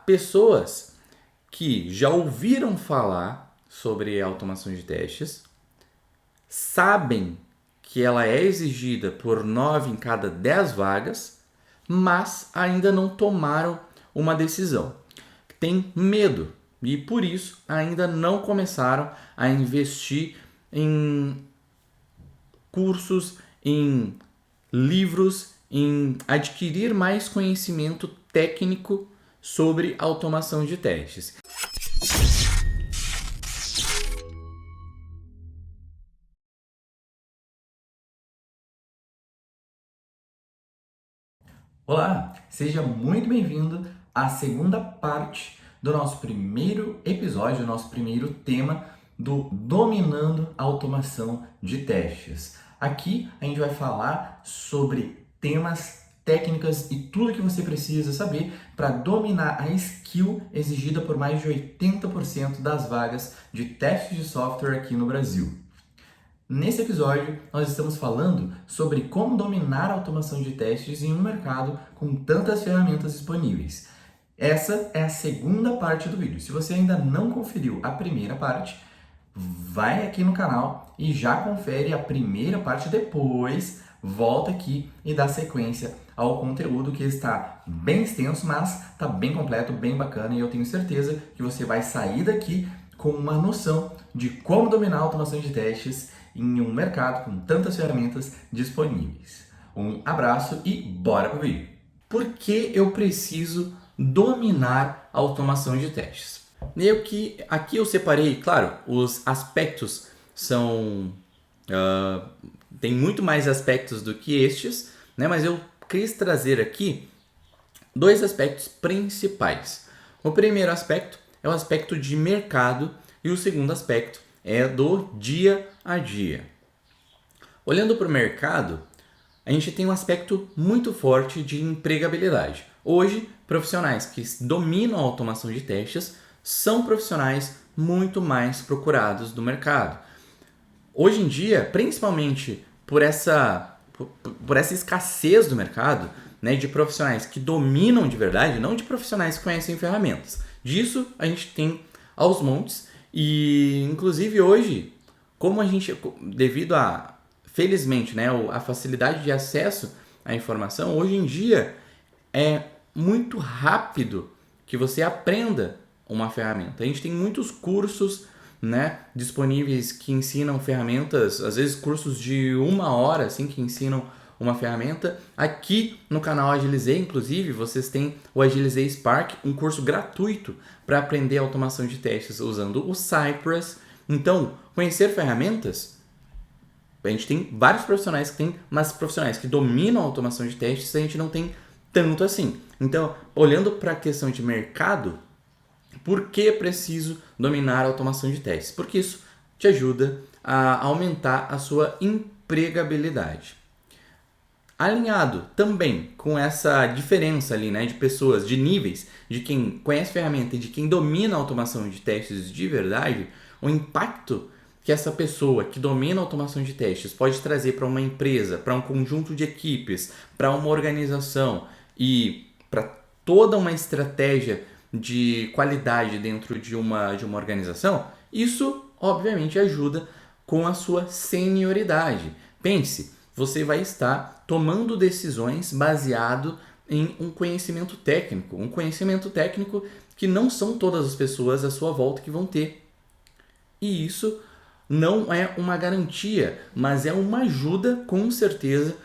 pessoas que já ouviram falar sobre automação de testes, sabem que ela é exigida por 9 em cada 10 vagas, mas ainda não tomaram uma decisão. Tem medo e por isso ainda não começaram a investir em cursos, em livros, em adquirir mais conhecimento técnico sobre automação de testes. Olá, seja muito bem-vindo à segunda parte do nosso primeiro episódio, do nosso primeiro tema do Dominando a Automação de Testes. Aqui a gente vai falar sobre temas, técnicas e tudo que você precisa saber para dominar a skill exigida por mais de 80% das vagas de testes de software aqui no Brasil. Nesse episódio, nós estamos falando sobre como dominar a automação de testes em um mercado com tantas ferramentas disponíveis. Essa é a segunda parte do vídeo. Se você ainda não conferiu a primeira parte, vai aqui no canal e já confere a primeira parte, depois volta aqui e dá sequência ao conteúdo que está bem extenso, mas está bem completo, bem bacana, e eu tenho certeza que você vai sair daqui com uma noção de como dominar a automação de testes em um mercado com tantas ferramentas disponíveis. Um abraço e bora pro vídeo! Por que eu preciso dominar a automação de testes? Aqui eu separei, claro, os aspectos são... tem muito mais aspectos do que estes, né? Mas eu quis trazer aqui dois aspectos principais. O primeiro aspecto é o aspecto de mercado e o segundo aspecto é do dia a dia. Olhando para o mercado, a gente tem um aspecto muito forte de empregabilidade. Hoje, profissionais que dominam a automação de testes são profissionais muito mais procurados do mercado. Hoje em dia, principalmente por essa escassez do mercado, né, de profissionais que dominam de verdade, não de profissionais que conhecem ferramentas. Disso a gente tem aos montes e, inclusive, hoje, como a gente, devido a, felizmente, né, a facilidade de acesso à informação, hoje em dia é muito rápido que você aprenda uma ferramenta. A gente tem muitos cursos, né, disponíveis que ensinam ferramentas, às vezes cursos de 1 hora, assim, que ensinam uma ferramenta. Aqui no canal Agilizei, inclusive, vocês têm o Agilizei Spark, um curso gratuito para aprender automação de testes usando o Cypress. Então, conhecer ferramentas, a gente tem vários profissionais que tem, mas profissionais que dominam a automação de testes a gente não tem tanto assim. Então, olhando para a questão de mercado, por que preciso dominar a automação de testes? Porque isso te ajuda a aumentar a sua empregabilidade. Alinhado também com essa diferença ali, né, de pessoas, de níveis, de quem conhece a ferramenta e de quem domina a automação de testes de verdade, o impacto que essa pessoa que domina a automação de testes pode trazer para uma empresa, para um conjunto de equipes, para uma organização e para toda uma estratégia de qualidade dentro de uma organização, isso obviamente ajuda com a sua senioridade. Pense, você vai estar tomando decisões baseado em um conhecimento técnico que não são todas as pessoas à sua volta que vão ter. E isso não é uma garantia, mas é uma ajuda com certeza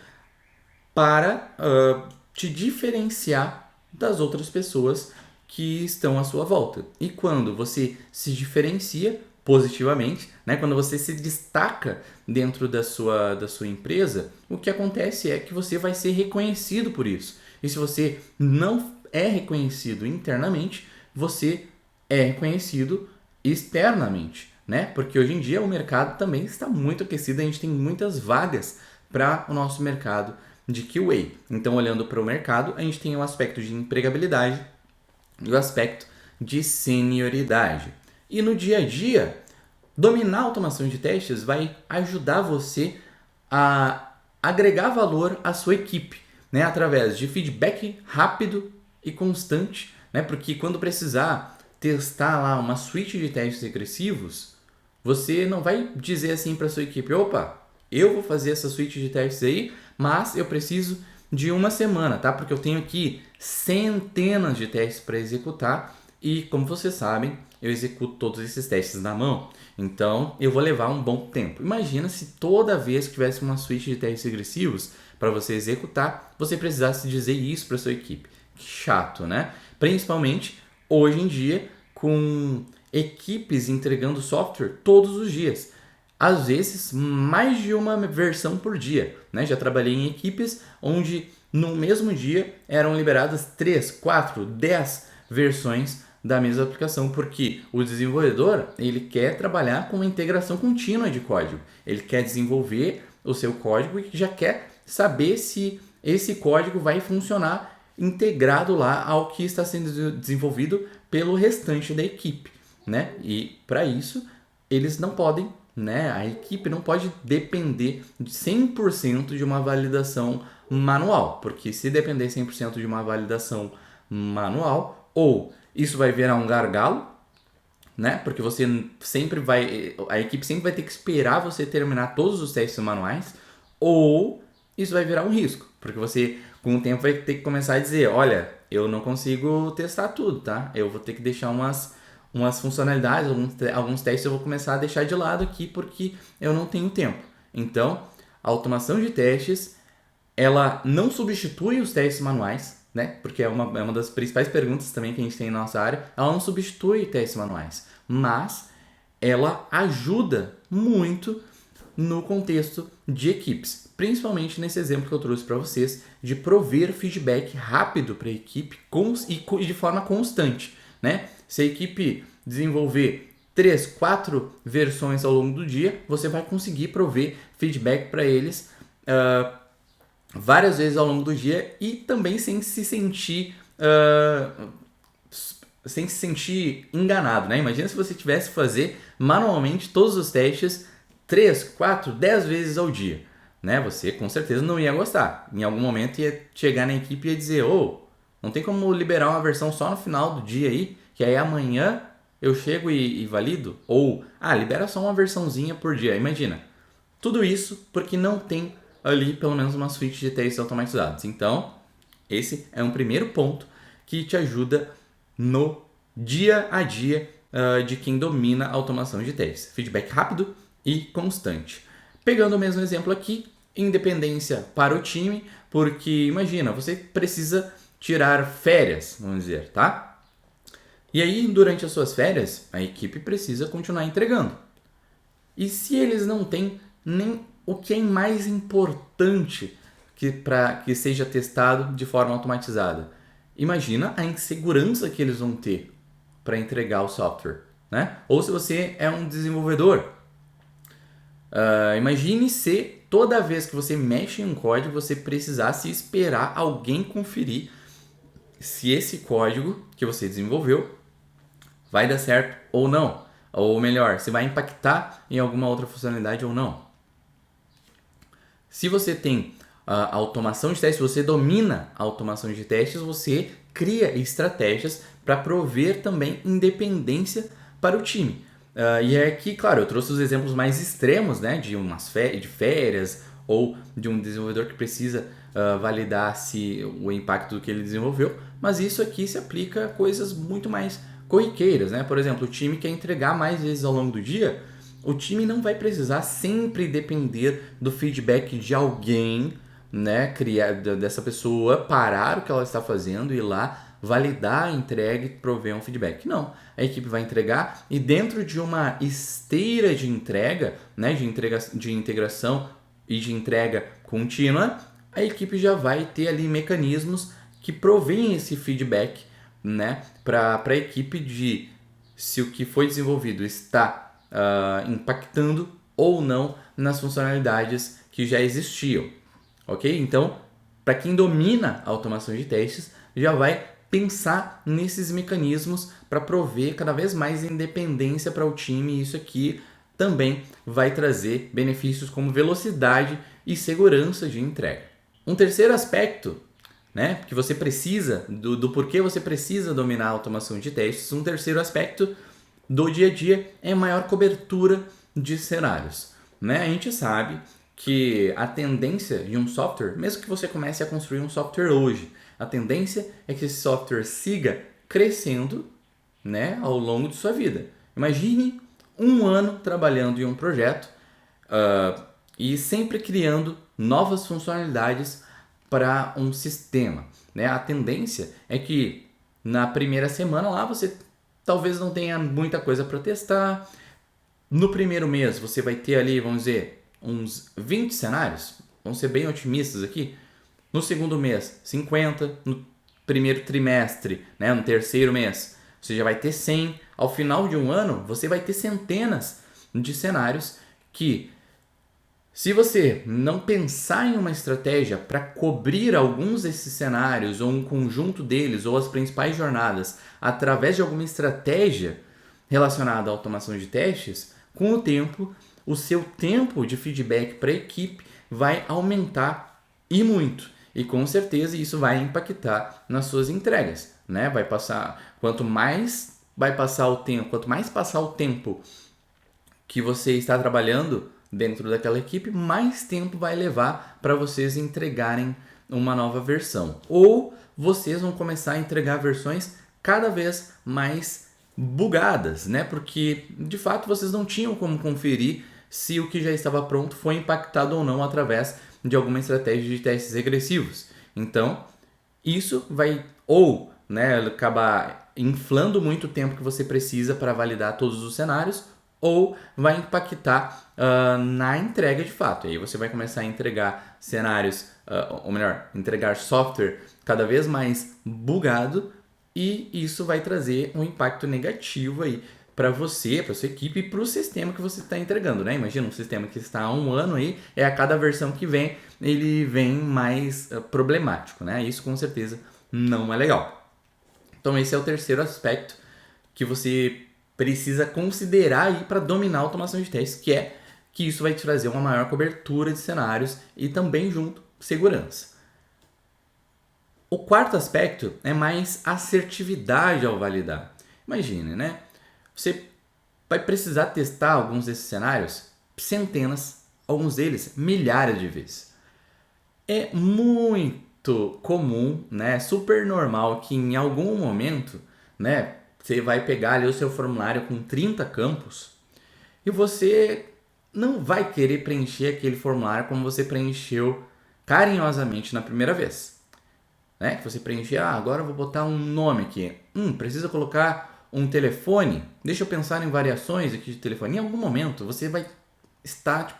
para te diferenciar das outras pessoas que estão à sua volta. E quando você se diferencia positivamente, né, quando você se destaca dentro da sua empresa, o que acontece é que você vai ser reconhecido por isso. E se você não é reconhecido internamente, você é reconhecido externamente, né? Porque hoje em dia o mercado também está muito aquecido, a gente tem muitas vagas para o nosso mercado de QA. Então, olhando para o mercado, a gente tem o aspecto de empregabilidade e o aspecto de senioridade. E no dia a dia, dominar a automação de testes vai ajudar você a agregar valor à sua equipe, né? Através de feedback rápido e constante, né? Porque quando precisar testar lá uma suíte de testes regressivos, você não vai dizer assim para sua equipe, opa, eu vou fazer essa suíte de testes aí, mas eu preciso de uma semana, tá? Porque eu tenho aqui centenas de testes para executar e, como vocês sabem, eu executo todos esses testes na mão. Então, eu vou levar um bom tempo. Imagina se toda vez que tivesse uma suíte de testes regressivos para você executar, você precisasse dizer isso para sua equipe. Que chato, né? Principalmente hoje em dia, com equipes entregando software todos os dias. Às vezes, mais de uma versão por dia, né? Já trabalhei em equipes onde no mesmo dia eram liberadas 3, 4, 10 versões da mesma aplicação, porque o desenvolvedor ele quer trabalhar com uma integração contínua de código. Ele quer desenvolver o seu código e já quer saber se esse código vai funcionar integrado lá ao que está sendo desenvolvido pelo restante da equipe, né? E para isso eles não podem, né? A equipe não pode depender de 100% de uma validação manual, porque se depender 100% de uma validação manual, ou isso vai virar um gargalo, né? Porque você sempre vai, a equipe sempre vai ter que esperar você terminar todos os testes manuais, ou isso vai virar um risco, porque você com o tempo vai ter que começar a dizer, olha, eu não consigo testar tudo, tá? Eu vou ter que deixar umas funcionalidades, alguns testes eu vou começar a deixar de lado aqui porque eu não tenho tempo. Então, a automação de testes, ela não substitui os testes manuais, né? Porque é uma das principais perguntas também que a gente tem na nossa área. Ela não substitui testes manuais, mas ela ajuda muito no contexto de equipes, principalmente nesse exemplo que eu trouxe para vocês de prover feedback rápido para a equipe e de forma constante, né? Se a equipe desenvolver 3, 4 versões ao longo do dia, você vai conseguir prover feedback para eles várias vezes ao longo do dia e também sem se sentir enganado, né? Imagina se você tivesse que fazer manualmente todos os testes 3, 4, 10 vezes ao dia, né? Você com certeza não ia gostar. Em algum momento ia chegar na equipe e ia dizer, não tem como liberar uma versão só no final do dia aí, que aí amanhã eu chego e valido? Ou, libera só uma versãozinha por dia. Imagina, tudo isso porque não tem ali pelo menos uma suíte de testes automatizados. Então, esse é um primeiro ponto que te ajuda no dia a dia de quem domina a automação de testes. Feedback rápido e constante. Pegando o mesmo exemplo aqui, independência para o time, porque imagina, você precisa tirar férias, vamos dizer, tá? E aí, durante as suas férias, a equipe precisa continuar entregando. E se eles não têm nem o que é mais importante para que seja testado de forma automatizada? Imagina a insegurança que eles vão ter para entregar o software, né? Ou se você é um desenvolvedor, imagine se toda vez que você mexe em um código, você precisasse esperar alguém conferir se esse código que você desenvolveu vai dar certo ou não. Ou melhor, se vai impactar em alguma outra funcionalidade ou não. Se você tem a automação de testes, se você domina a automação de testes, você cria estratégias para prover também independência para o time. E é aqui, claro, eu trouxe os exemplos mais extremos, né, de férias ou de um desenvolvedor que precisa validar se o impacto do que ele desenvolveu, mas isso aqui se aplica a coisas muito mais corriqueiras, né? Por exemplo, o time quer entregar mais vezes ao longo do dia, o time não vai precisar sempre depender do feedback de alguém, né, dessa pessoa parar o que ela está fazendo e ir lá validar a entrega e prover um feedback. Não, a equipe vai entregar e dentro de uma esteira de entrega, né, de integração e de entrega contínua, a equipe já vai ter ali mecanismos que provêm esse feedback, né, para a equipe de se o que foi desenvolvido está impactando ou não nas funcionalidades que já existiam, ok? Então, para quem domina a automação de testes, já vai pensar nesses mecanismos para prover cada vez mais independência para o time, e isso aqui também vai trazer benefícios como velocidade e segurança de entrega. Um terceiro aspecto, né? Porque você precisa, do porquê você precisa dominar a automação de testes. Um terceiro aspecto do dia a dia é maior cobertura de cenários, né? A gente sabe que a tendência de um software, mesmo que você comece a construir um software hoje, a tendência é que esse software siga crescendo, né, ao longo de sua vida. Imagine um ano trabalhando em um projeto e sempre criando novas funcionalidades para um sistema, né? A tendência é que na primeira semana lá você talvez não tenha muita coisa para testar. No primeiro mês você vai ter ali, vamos dizer, uns 20 cenários. Vamos ser bem otimistas aqui. No segundo mês, 50. No primeiro trimestre, né, no terceiro mês, você já vai ter 100. Ao final de um ano, você vai ter centenas de cenários que, se você não pensar em uma estratégia para cobrir alguns desses cenários, ou um conjunto deles, ou as principais jornadas, através de alguma estratégia relacionada à automação de testes, com o tempo, o seu tempo de feedback para a equipe vai aumentar e muito. E com certeza isso vai impactar nas suas entregas, né? Vai passar, quanto mais passar o tempo que você está trabalhando dentro daquela equipe, mais tempo vai levar para vocês entregarem uma nova versão. Ou vocês vão começar a entregar versões cada vez mais bugadas, né? Porque de fato vocês não tinham como conferir se o que já estava pronto foi impactado ou não através de alguma estratégia de testes regressivos. Então, isso vai ou, né, acabar inflando muito o tempo que você precisa para validar todos os cenários, ou vai impactar na entrega de fato. E aí você vai começar a entregar cenários, ou melhor, entregar software cada vez mais bugado, e isso vai trazer um impacto negativo aí para você, para sua equipe e para o sistema que você está entregando, né? Imagina um sistema que está há um ano aí, a cada versão que vem, ele vem mais problemático, né? Isso com certeza não é legal. Então esse é o terceiro aspecto que você precisa considerar aí para dominar a automação de testes, que é que isso vai te trazer uma maior cobertura de cenários e também junto segurança. O quarto aspecto é mais assertividade ao validar. Imagine, né? Você vai precisar testar alguns desses cenários centenas, alguns deles milhares de vezes. É muito comum, né? Super normal que em algum momento, né, você vai pegar ali o seu formulário com 30 campos e você não vai querer preencher aquele formulário como você preencheu carinhosamente na primeira vez. Né? Que você preencher, agora eu vou botar um nome aqui. Precisa colocar um telefone. Deixa eu pensar em variações aqui de telefone. Em algum momento você vai estar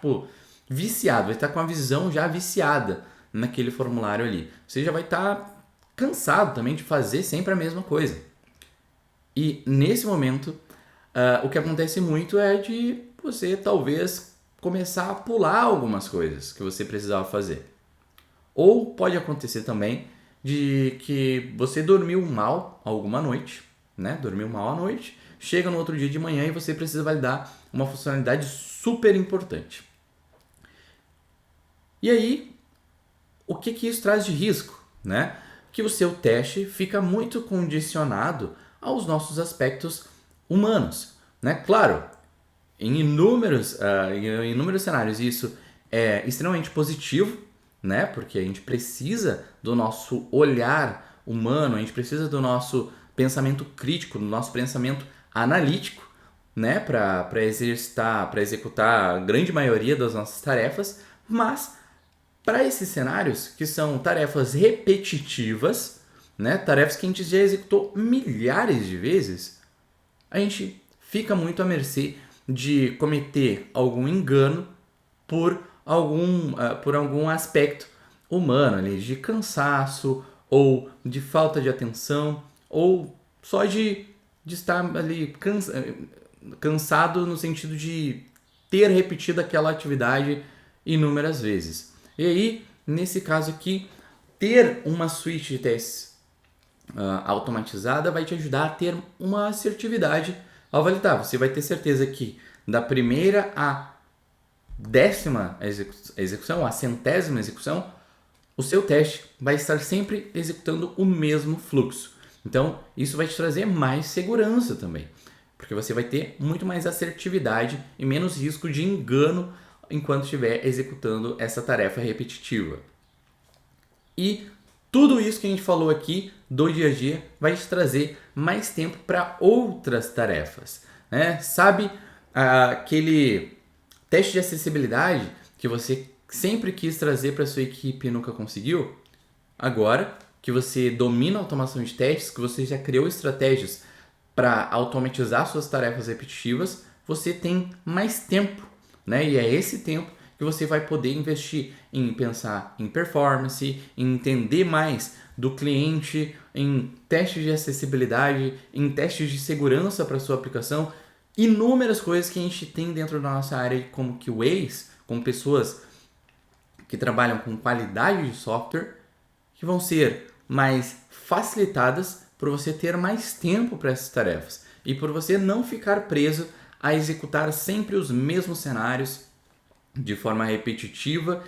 viciado, vai estar com a visão já viciada naquele formulário ali. Você já vai estar cansado também de fazer sempre a mesma coisa. E nesse momento, o que acontece muito é de você talvez começar a pular algumas coisas que você precisava fazer. Ou pode acontecer também de que você dormiu mal alguma noite, né? Dormiu mal à noite, chega no outro dia de manhã e você precisa validar uma funcionalidade super importante. E aí, o que isso traz de risco, né? Que o seu teste fica muito condicionado aos nossos aspectos humanos, né? Claro, em inúmeros cenários isso é extremamente positivo, né? Porque a gente precisa do nosso olhar humano, a gente precisa do nosso pensamento crítico, do nosso pensamento analítico, né? Para executar a grande maioria das nossas tarefas, mas para esses cenários que são tarefas repetitivas, né? Tarefas que a gente já executou milhares de vezes, a gente fica muito à mercê de cometer algum engano por algum aspecto humano ali, de cansaço ou de falta de atenção ou só de estar ali cansado no sentido de ter repetido aquela atividade inúmeras vezes. E aí, nesse caso aqui, ter uma suite de testes automatizada vai te ajudar a ter uma assertividade ao validar. Você vai ter certeza que da primeira à 10ª execução, a 100ª execução, o seu teste vai estar sempre executando o mesmo fluxo. Então, isso vai te trazer mais segurança também, porque você vai ter muito mais assertividade e menos risco de engano enquanto estiver executando essa tarefa repetitiva. E tudo isso que a gente falou aqui do dia a dia vai te trazer mais tempo para outras tarefas, né? Sabe aquele teste de acessibilidade que você sempre quis trazer para sua equipe e nunca conseguiu? Agora que você domina a automação de testes, que você já criou estratégias para automatizar suas tarefas repetitivas, você tem mais tempo, né? E é esse tempo que você vai poder investir em pensar em performance, em entender mais do cliente, em testes de acessibilidade, em testes de segurança para sua aplicação, inúmeras coisas que a gente tem dentro da nossa área como QAs, como pessoas que trabalham com qualidade de software, que vão ser mais facilitadas por você ter mais tempo para essas tarefas e por você não ficar preso a executar sempre os mesmos cenários de forma repetitiva,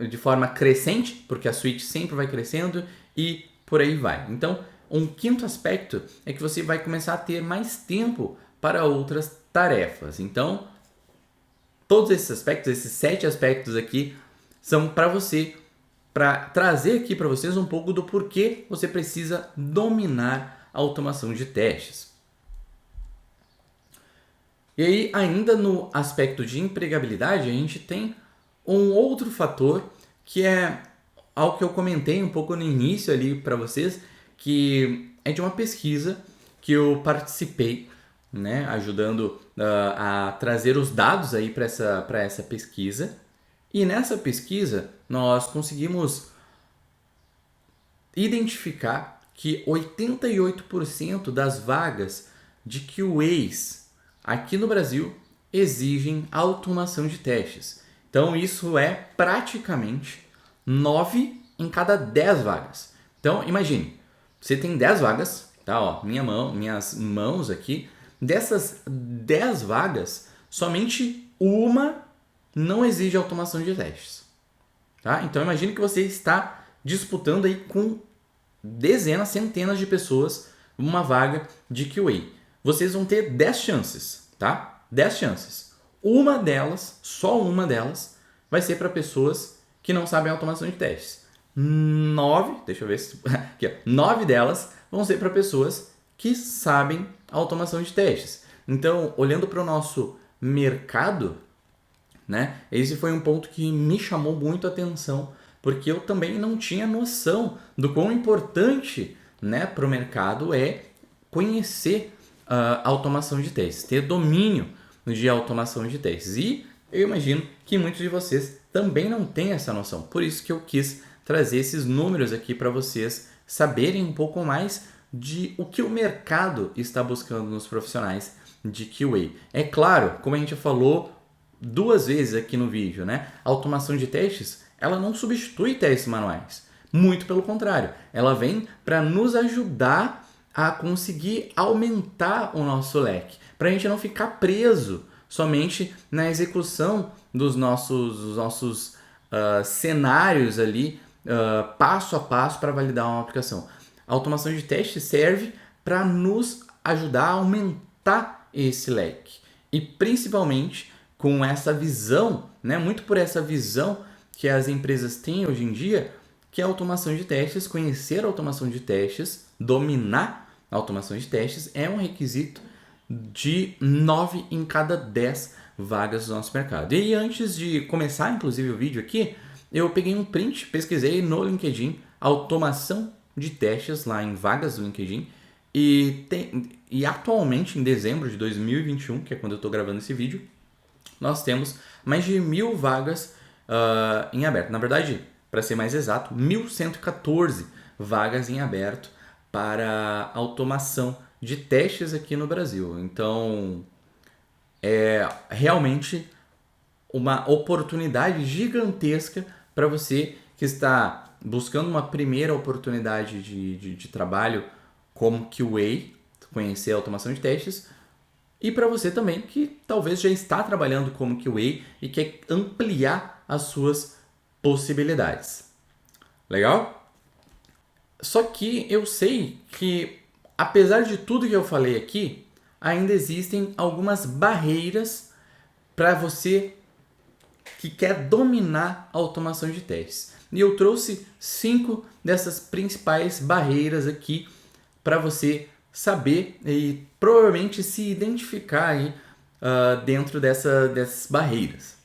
de forma crescente, porque a suite sempre vai crescendo e por aí vai. Então, um quinto aspecto é que você vai começar a ter mais tempo para outras tarefas. Então, todos esses aspectos, esses 7 aspectos aqui, são para você, para trazer aqui para vocês um pouco do porquê você precisa dominar a automação de testes. E aí, ainda no aspecto de empregabilidade, a gente tem um outro fator que é algo que eu comentei um pouco no início ali para vocês, que é de uma pesquisa que eu participei, né, ajudando a trazer os dados aí para essa pesquisa. E nessa pesquisa nós conseguimos identificar que 88% das vagas de QAs aqui no Brasil exigem automação de testes. Então isso é praticamente 9 em cada 10 vagas. Então imagine, você tem 10 vagas, tá? Ó, minhas mãos aqui. Dessas 10 vagas, somente uma não exige automação de testes. Tá? Então imagine que você está disputando aí com dezenas, centenas de pessoas uma vaga de QA. Vocês vão ter 10 chances, tá? 10 chances. Uma delas, só uma delas, vai ser para pessoas que não sabem automação de testes. 9, deixa eu ver se... Aqui, ó, 9 delas vão ser para pessoas que sabem automação de testes. Então, olhando para o nosso mercado, né, esse foi um ponto que me chamou muito a atenção, porque eu também não tinha noção do quão importante, né, para o mercado é conhecer a automação de testes, ter domínio de automação de testes. E eu imagino que muitos de vocês também não têm essa noção. Por isso que eu quis trazer esses números aqui para vocês saberem um pouco mais de o que o mercado está buscando nos profissionais de QA. É claro, como a gente já falou 2 vezes aqui no vídeo, né? A automação de testes, ela não substitui testes manuais. Muito pelo contrário, ela vem para nos ajudar a conseguir aumentar o nosso leque, para a gente não ficar preso somente na execução dos nossos cenários ali, passo a passo para validar uma aplicação. A automação de teste serve para nos ajudar a aumentar esse leque. E principalmente com essa visão, né, muito por essa visão que as empresas têm hoje em dia, que é a automação de testes, conhecer a automação de testes, dominar a automação de testes é um requisito de 9 em cada 10 vagas do nosso mercado. E antes de começar, inclusive, o vídeo aqui, eu peguei um print, pesquisei no LinkedIn automação de testes lá em vagas do LinkedIn e atualmente em dezembro de 2021, que é quando eu estou gravando esse vídeo, nós temos mais de 1.000 vagas em aberto. Na verdade, para ser mais exato, 1.114 vagas em aberto para automação de testes aqui no Brasil. Então, é realmente uma oportunidade gigantesca para você que está buscando uma primeira oportunidade de trabalho como QA, conhecer a automação de testes, e para você também que talvez já está trabalhando como QA e quer ampliar as suas possibilidades. Legal? Só que eu sei que, apesar de tudo que eu falei aqui, ainda existem algumas barreiras para você que quer dominar a automação de testes. E eu trouxe 5 dessas principais barreiras aqui para você saber e provavelmente se identificar aí, dentro dessas barreiras.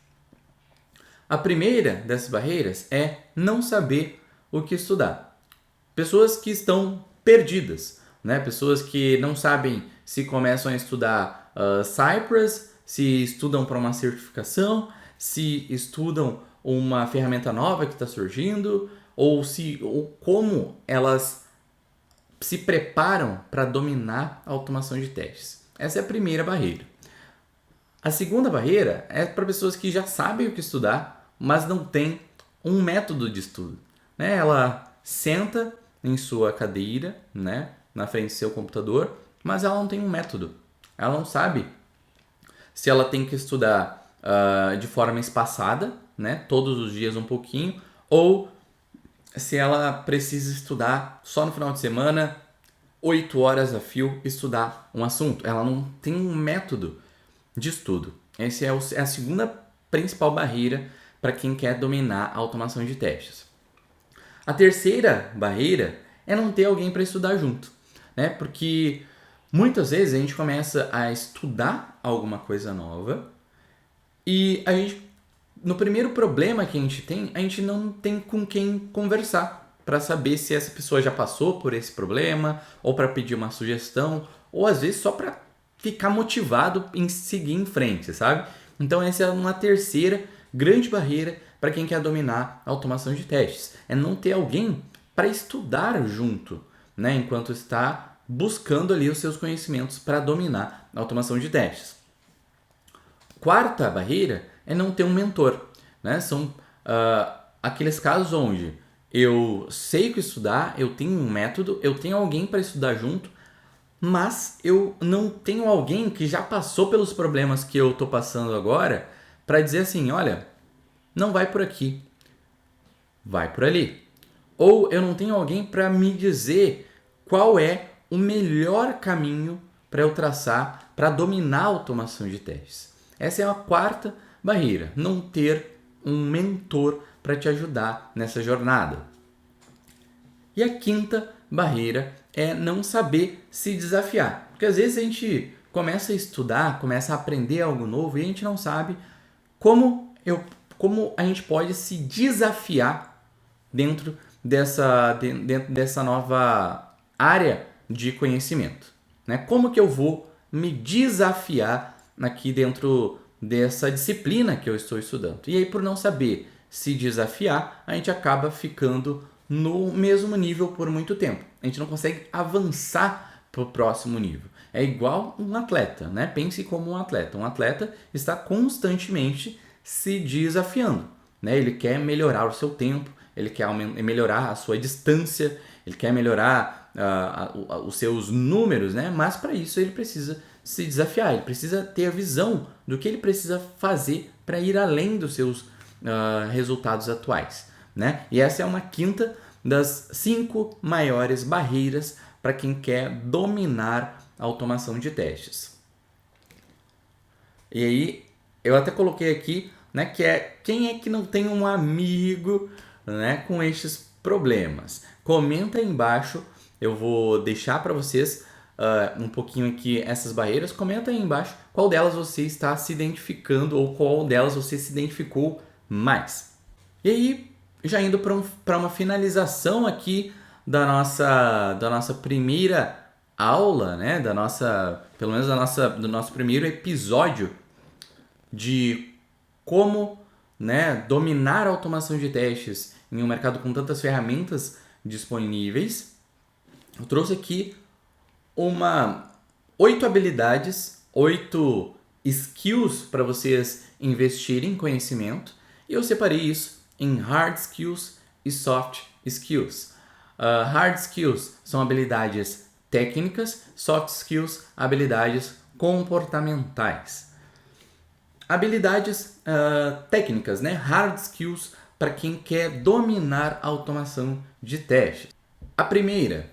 A primeira dessas barreiras é não saber o que estudar. Pessoas que estão perdidas, né? Pessoas que não sabem se começam a estudar Cypress, se estudam para uma certificação, se estudam uma ferramenta nova que está surgindo, ou como elas se preparam para dominar a automação de testes. Essa é a primeira barreira. A segunda barreira é para pessoas que já sabem o que estudar, mas não têm um método de estudo, né? Ela senta em sua cadeira, né, na frente do seu computador, mas ela não tem um método. Ela não sabe se ela tem que estudar de forma espaçada, né, todos os dias um pouquinho, ou se ela precisa estudar só no final de semana, 8 horas a fio, estudar um assunto. Ela não tem um método de estudo. Essa é a segunda principal barreira para quem quer dominar a automação de testes. A terceira barreira é não ter alguém para estudar junto, né? Porque muitas vezes a gente começa a estudar alguma coisa nova e no primeiro problema que a gente não tem com quem conversar para saber se essa pessoa já passou por esse problema, ou para pedir uma sugestão, ou às vezes só para ficar motivado em seguir em frente, sabe? Então essa é uma terceira grande barreira para quem quer dominar a automação de testes. É não ter alguém para estudar junto, né? Enquanto está buscando ali os seus conhecimentos para dominar a automação de testes. Quarta barreira é não ter um mentor, né? São aqueles casos onde eu sei o que estudar, eu tenho um método, eu tenho alguém para estudar junto, mas eu não tenho alguém que já passou pelos problemas que eu estou passando agora para dizer assim, olha, não vai por aqui, vai por ali. Ou eu não tenho alguém para me dizer qual é o melhor caminho para eu traçar para dominar a automação de testes. Essa é a quarta barreira, não ter um mentor para te ajudar nessa jornada. E a quinta barreira é não saber se desafiar. Porque às vezes a gente começa a estudar, começa a aprender algo novo e a gente não sabe como a gente pode se desafiar dentro dessa nova área de conhecimento, né? Como que eu vou me desafiar aqui dentro dessa disciplina que eu estou estudando? E aí, por não saber se desafiar, a gente acaba ficando no mesmo nível por muito tempo. A gente não consegue avançar para o próximo nível. É igual um atleta, né? Pense como um atleta. Um atleta está constantemente se desafiando, né? Ele quer melhorar o seu tempo, ele quer melhorar a sua distância, ele quer melhorar os seus números, né? Mas para isso ele precisa se desafiar, ele precisa ter a visão do que ele precisa fazer para ir além dos seus resultados atuais, né? E essa é uma quinta das 5 maiores barreiras para quem quer dominar a automação de testes. E aí, eu até coloquei aqui, né, que é quem é que não tem um amigo, né, com estes problemas. Comenta aí embaixo, eu vou deixar para vocês um pouquinho aqui essas barreiras. Comenta aí embaixo qual delas você está se identificando ou qual delas você se identificou mais. E aí, já indo para uma finalização aqui da nossa primeira aula, né, pelo menos do nosso primeiro episódio de como, né, dominar a automação de testes em um mercado com tantas ferramentas disponíveis. Eu trouxe aqui 8 habilidades, 8 skills para vocês investirem em conhecimento, e eu separei isso em hard skills e soft skills. Hard skills são habilidades técnicas, soft skills, habilidades comportamentais. Habilidades técnicas, né? Hard skills para quem quer dominar a automação de testes. A primeira,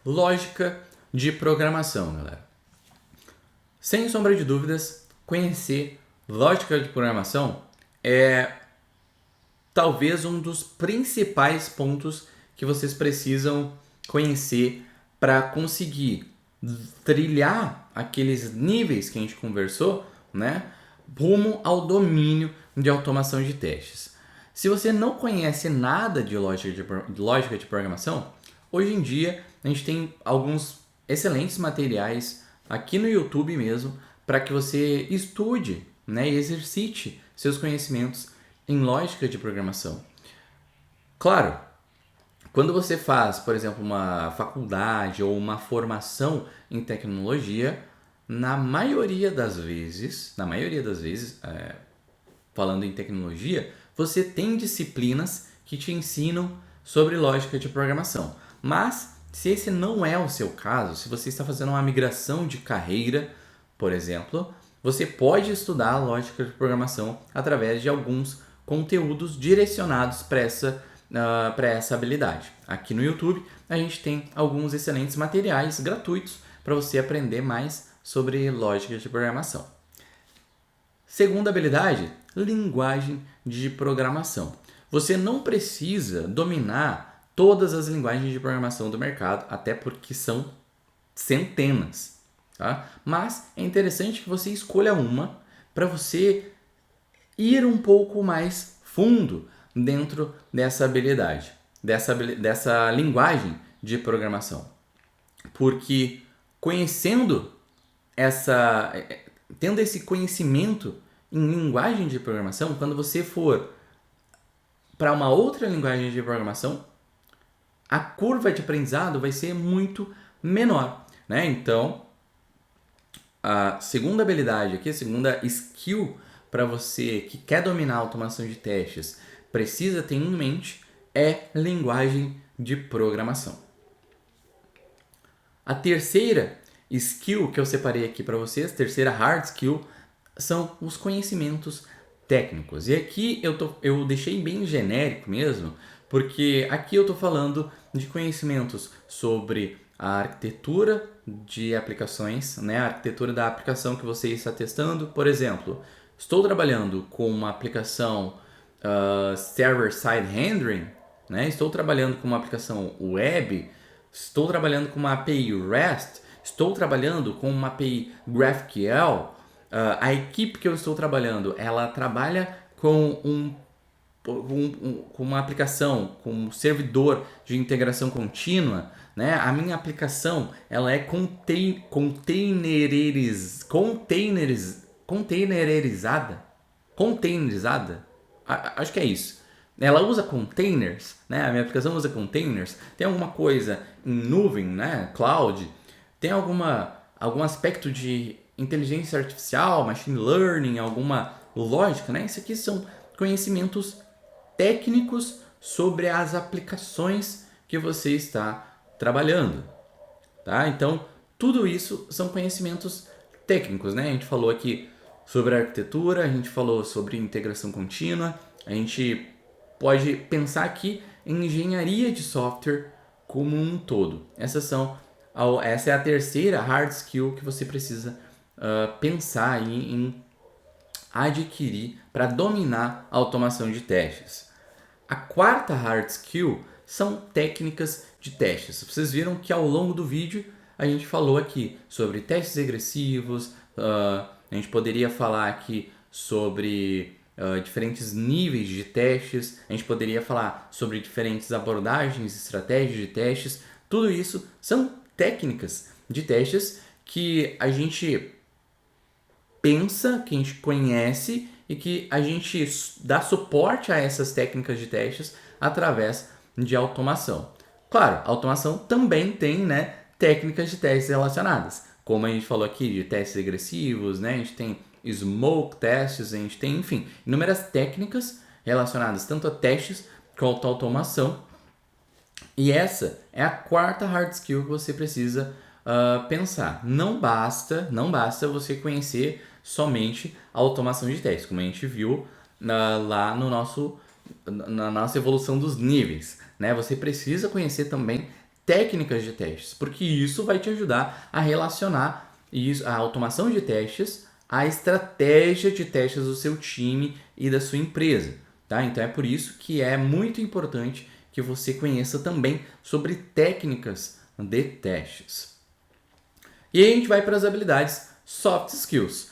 lógica de programação, galera. Sem sombra de dúvidas, conhecer lógica de programação é talvez um dos principais pontos que vocês precisam conhecer para conseguir trilhar aqueles níveis que a gente conversou, né, rumo ao domínio de automação de testes. Se você não conhece nada de lógica de programação, hoje em dia a gente tem alguns excelentes materiais aqui no YouTube mesmo para que você estude, né, e exercite seus conhecimentos em lógica de programação. Claro, quando você faz, por exemplo, uma faculdade ou uma formação em tecnologia, na maioria das vezes, falando em tecnologia, você tem disciplinas que te ensinam sobre lógica de programação. Mas, se esse não é o seu caso, se você está fazendo uma migração de carreira, por exemplo, você pode estudar lógica de programação através de alguns conteúdos direcionados para essa habilidade. Aqui no YouTube, a gente tem alguns excelentes materiais gratuitos para você aprender mais sobre lógica de programação. Segunda habilidade, linguagem de programação. Você não precisa dominar todas as linguagens de programação do mercado, até porque são centenas, tá? Mas é interessante que você escolha uma para você ir um pouco mais fundo dentro dessa habilidade, dessa linguagem de programação. Porque tendo esse conhecimento em linguagem de programação, quando você for para uma outra linguagem de programação, a curva de aprendizado vai ser muito menor, né? Então, a segunda habilidade aqui, a segunda skill para você que quer dominar a automação de testes, precisa ter em mente é linguagem de programação. A terceira skill que eu separei aqui para vocês, terceira hard skill, são os conhecimentos técnicos. E aqui eu deixei bem genérico mesmo, porque aqui eu estou falando de conhecimentos sobre a arquitetura de aplicações, né? A arquitetura da aplicação que você está testando. Por exemplo, estou trabalhando com uma aplicação server-side rendering, né? Estou trabalhando com uma aplicação web, estou trabalhando com uma API REST, estou trabalhando com uma API GraphQL. A equipe que eu estou trabalhando, ela trabalha com uma aplicação, com um servidor de integração contínua, né? A minha aplicação, ela é containerizada. Acho que é isso. Ela usa containers, né? A minha aplicação usa containers. Tem alguma coisa em nuvem, né? Cloud. Tem algum aspecto de inteligência artificial, machine learning, alguma lógica, né? Isso aqui são conhecimentos técnicos sobre as aplicações que você está trabalhando, tá? Então, tudo isso são conhecimentos técnicos, né? A gente falou aqui sobre arquitetura, a gente falou sobre integração contínua, a gente pode pensar aqui em engenharia de software como um todo. Essa é a terceira hard skill que você precisa pensar em adquirir para dominar a automação de testes. A quarta hard skill são técnicas de testes. Vocês viram que ao longo do vídeo a gente falou aqui sobre testes regressivos, a gente poderia falar aqui sobre diferentes níveis de testes, a gente poderia falar sobre diferentes abordagens, estratégias de testes. Tudo isso são técnicas de testes que a gente pensa, que a gente conhece e que a gente dá suporte a essas técnicas de testes através de automação. Claro, a automação também tem, né, técnicas de testes relacionadas, como a gente falou aqui de testes regressivos, né, a gente tem smoke tests, a gente tem, enfim, inúmeras técnicas relacionadas tanto a testes quanto a automação. E essa é a quarta hard skill que você precisa pensar. Não basta você conhecer somente a automação de testes, como a gente viu lá no nosso na nossa evolução dos níveis, né? Você precisa conhecer também técnicas de testes, porque isso vai te ajudar a relacionar isso, a automação de testes à estratégia de testes do seu time e da sua empresa, tá? Então é por isso que é muito importante que você conheça também sobre técnicas de testes. E aí a gente vai para as habilidades soft skills.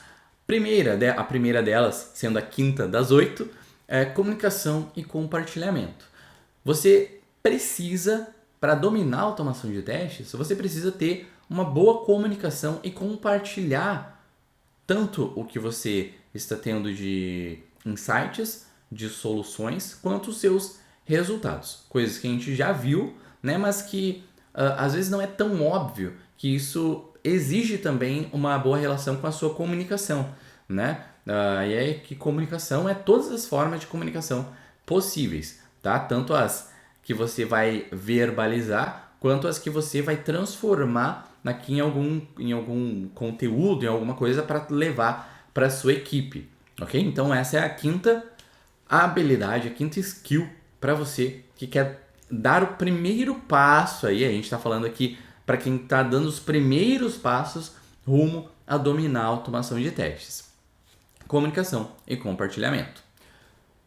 A primeira delas, sendo a quinta das 8, é comunicação e compartilhamento. Você precisa, para dominar a automação de testes, você precisa ter uma boa comunicação e compartilhar tanto o que você está tendo de insights, de soluções, quanto os seus resultados. Coisas que a gente já viu, né, mas que às vezes não é tão óbvio que isso exige também uma boa relação com a sua comunicação, né? E é que comunicação é todas as formas de comunicação possíveis, tá? Tanto as que você vai verbalizar, quanto as que você vai transformar aqui em algum conteúdo, em alguma coisa para levar para a sua equipe, ok? Então essa é a quinta habilidade, a quinta skill para você que quer dar o primeiro passo aí. A gente está falando aqui para quem está dando os primeiros passos rumo a dominar a automação de testes. Comunicação e compartilhamento.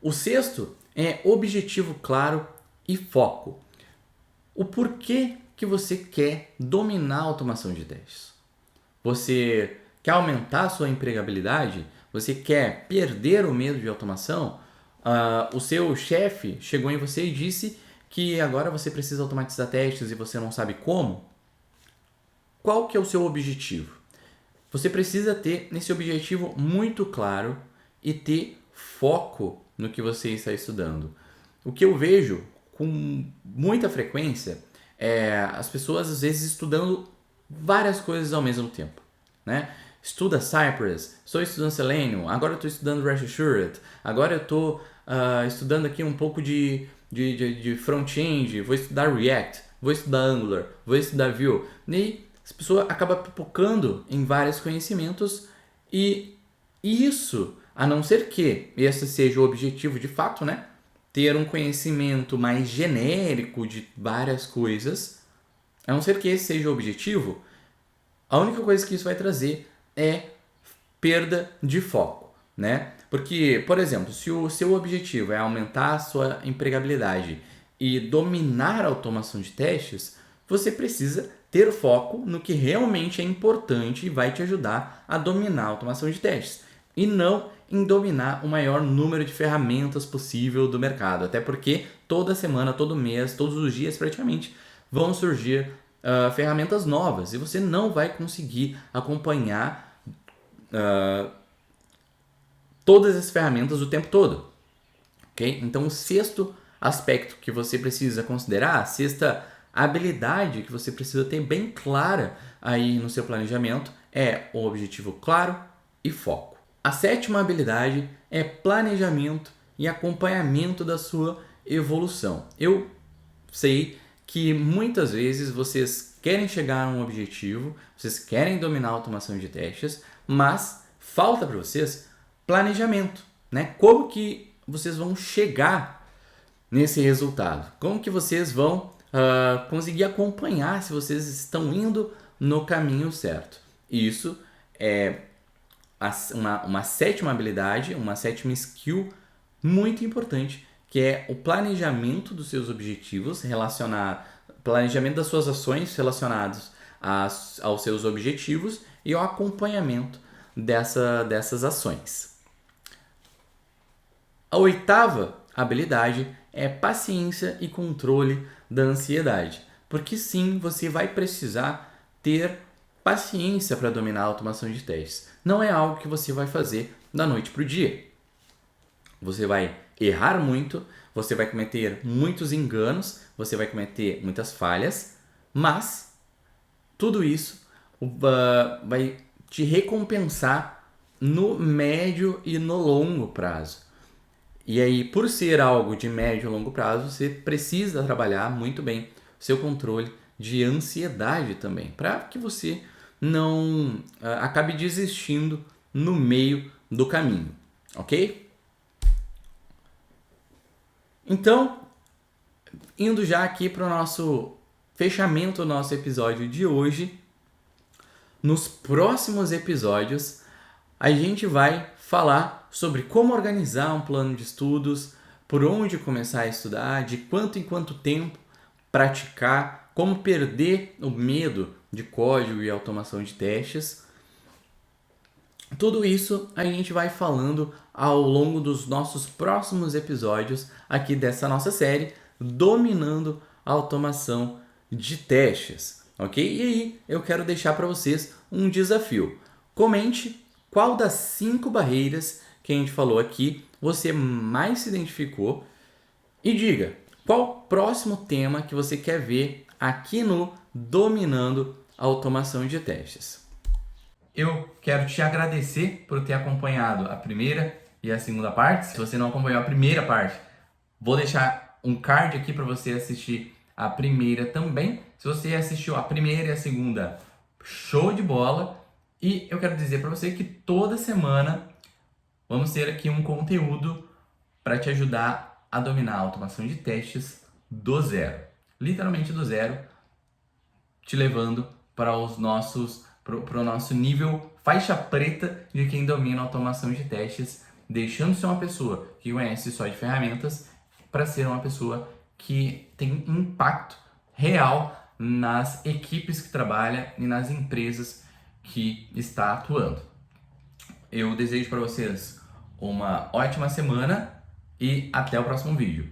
O sexto é objetivo claro e foco. O porquê que você quer dominar a automação de testes? Você quer aumentar a sua empregabilidade? Você quer perder o medo de automação? O seu chefe chegou em você e disse que agora você precisa automatizar testes e você não sabe como? Qual que é o seu objetivo? Você precisa ter esse objetivo muito claro e ter foco no que você está estudando. O que eu vejo com muita frequência é as pessoas às vezes estudando várias coisas ao mesmo tempo, né? Estuda Cypress, estou estudando Selenium, agora eu estou estudando Rest Assured, agora eu estou estudando aqui um pouco de front-end, vou estudar React, vou estudar Angular, vou estudar Vue. E essa pessoa acaba pipocando em vários conhecimentos e isso, a não ser que esse seja o objetivo de fato, né? Ter um conhecimento mais genérico de várias coisas, a não ser que esse seja o objetivo, a única coisa que isso vai trazer é perda de foco, né? Porque, por exemplo, se o seu objetivo é aumentar a sua empregabilidade e dominar a automação de testes, você precisa ter foco no que realmente é importante e vai te ajudar a dominar a automação de testes. E não em dominar o maior número de ferramentas possível do mercado. Até porque toda semana, todo mês, todos os dias praticamente vão surgir ferramentas novas e você não vai conseguir acompanhar todas as ferramentas o tempo todo. Okay? Então o sexto aspecto que você precisa considerar, a sexta habilidade que você precisa ter bem clara aí no seu planejamento é o objetivo claro e foco. A sétima habilidade é planejamento e acompanhamento da sua evolução. Eu sei que muitas vezes vocês querem chegar a um objetivo, vocês querem dominar a automação de testes, mas falta para vocês planejamento, né? Como que vocês vão chegar nesse resultado? Como que vocês vão conseguir acompanhar se vocês estão indo no caminho certo? Isso é uma sétima habilidade, uma sétima skill muito importante, que é o planejamento dos seus objetivos, planejamento das suas ações relacionadas aos seus objetivos e o acompanhamento dessas ações. A oitava habilidade é paciência e controle da ansiedade, porque sim, você vai precisar ter paciência para dominar a automação de testes. Não é algo que você vai fazer da noite para o dia. Você vai errar muito, você vai cometer muitos enganos, você vai cometer muitas falhas, mas tudo isso vai te recompensar no médio e no longo prazo. E aí, por ser algo de médio e longo prazo, você precisa trabalhar muito bem o seu controle de ansiedade também, para que você não acabe desistindo no meio do caminho, ok? Então, indo já aqui para o nosso fechamento do nosso episódio de hoje, nos próximos episódios a gente vai falar sobre como organizar um plano de estudos, por onde começar a estudar, de quanto em quanto tempo praticar, como perder o medo de código e automação de testes. Tudo isso a gente vai falando ao longo dos nossos próximos episódios aqui dessa nossa série Dominando a Automação de Testes, ok? E aí eu quero deixar para vocês um desafio. Comente qual das 5 barreiras que a gente falou aqui você mais se identificou e diga qual o próximo tema que você quer ver aqui no Dominando a Automação de Testes. Eu quero te agradecer por ter acompanhado a primeira e a segunda parte. Se você não acompanhou a primeira parte, vou deixar um card aqui para você assistir a primeira também. Se você assistiu a primeira e a segunda, show de bola! E eu quero dizer para você que toda semana vamos ter aqui um conteúdo para te ajudar a dominar a automação de testes do zero. Literalmente do zero, te levando para o nosso nível faixa preta de quem domina a automação de testes, deixando de ser uma pessoa que conhece só de ferramentas para ser uma pessoa que tem impacto real nas equipes que trabalha e nas empresas que está atuando. Eu desejo para vocês uma ótima semana e até o próximo vídeo.